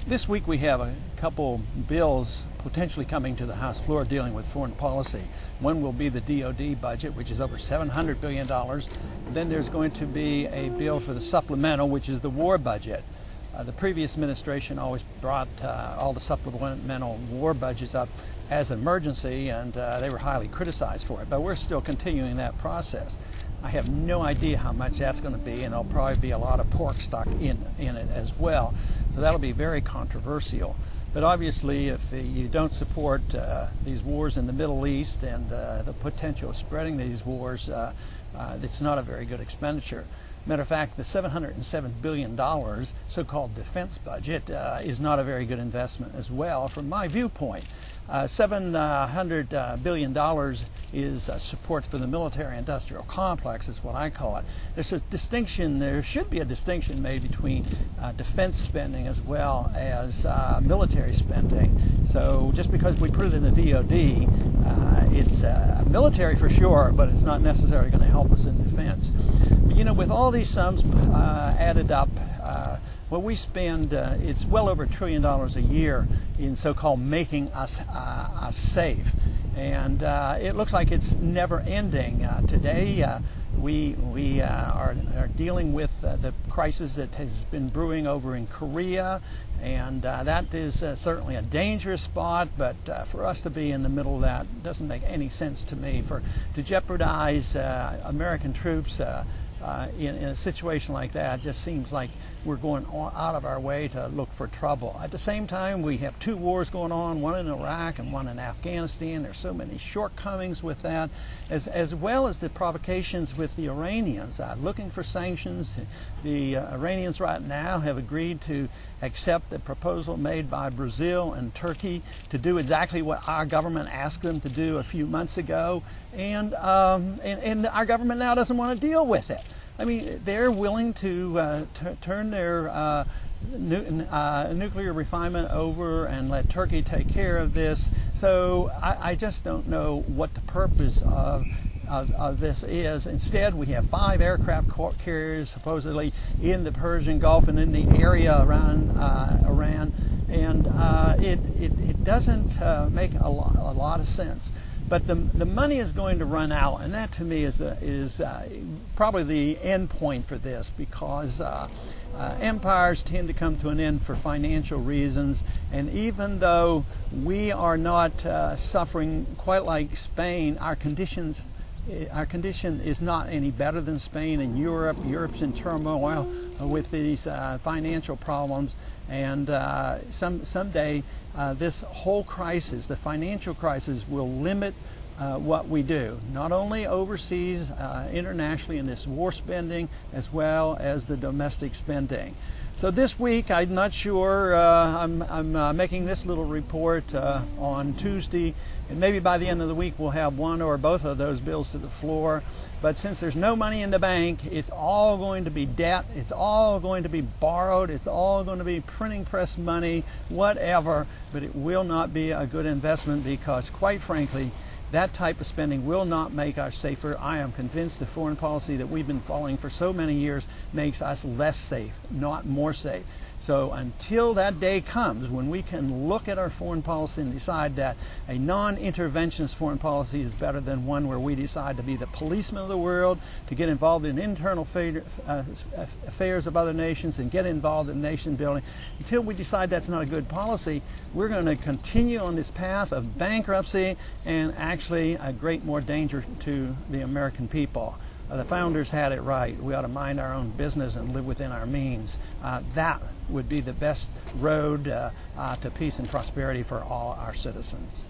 This week we have a couple bills potentially coming to the House floor dealing with foreign policy. One will be the DOD budget, which is over $700 billion. Then there's going to be a bill for the supplemental, which is the war budget. The previous administration always brought all the supplemental war budgets up as an emergency, and they were highly criticized for it. But we're still continuing that process. I have no idea how much that's going to be, and there'll probably be a lot of pork stock in it as well. So that'll be very controversial. But obviously, if you don't support these wars in the Middle East and the potential of spreading these wars, it's not a very good expenditure. Matter of fact, the $707 billion so-called defense budget is not a very good investment as well, from my viewpoint. $700 billion is support for the military-industrial complex, is what I call it. There's a distinction, there should be a distinction made between defense spending as well as military spending. So just because we put it in the DOD, it's military for sure, but it's not necessarily going to help us in defense. But, you know, with all these sums added up, what we spend, it's well over $1 trillion a year in so-called making us safe. And it looks like it's never ending. Today, we are dealing with the crisis that has been brewing over in Korea, and that is certainly a dangerous spot, but for us to be in the middle of that doesn't make any sense to me. To jeopardize American troops in a situation like that just seems like we're going out of our way to look for trouble. At the same time, we have two wars going on, one in Iraq and one in Afghanistan. There's so many shortcomings with that, as well as the provocations with the Iranians looking for sanctions. The Iranians right now have agreed to accept the proposal made by Brazil and Turkey to do exactly what our government asked them to do a few months ago, and our government now doesn't want to deal with it. I mean, they're willing to turn their nuclear refinement over and let Turkey take care of this. So I just don't know what the purpose of this is. Instead, we have 5 aircraft carriers supposedly in the Persian Gulf and in the area around Iran, and it doesn't make a lot of sense. But the money is going to run out, and that to me is probably the end point for this, because empires tend to come to an end for financial reasons, and even though we are not suffering quite like Spain, our condition is not any better than Spain and Europe. Europe's in turmoil with these financial problems, and someday this whole crisis, the financial crisis, will limit what we do, not only overseas, internationally in this war spending, as well as the domestic spending. So this week, I'm not sure, I'm making this little report on Tuesday, and maybe by the end of the week we'll have one or both of those bills to the floor. But since there's no money in the bank, it's all going to be debt, it's all going to be borrowed, it's all going to be printing press money, whatever, but it will not be a good investment, because quite frankly, that type of spending will not make us safer. I am convinced the foreign policy that we've been following for so many years makes us less safe, not more safe. So until that day comes when we can look at our foreign policy and decide that a non-interventionist foreign policy is better than one where we decide to be the policeman of the world, to get involved in internal affairs of other nations and get involved in nation building, until we decide that's not a good policy, we're going to continue on this path of bankruptcy and actually a great more danger to the American people. The founders had it right. We ought to mind our own business and live within our means. That would be the best road to peace and prosperity for all our citizens.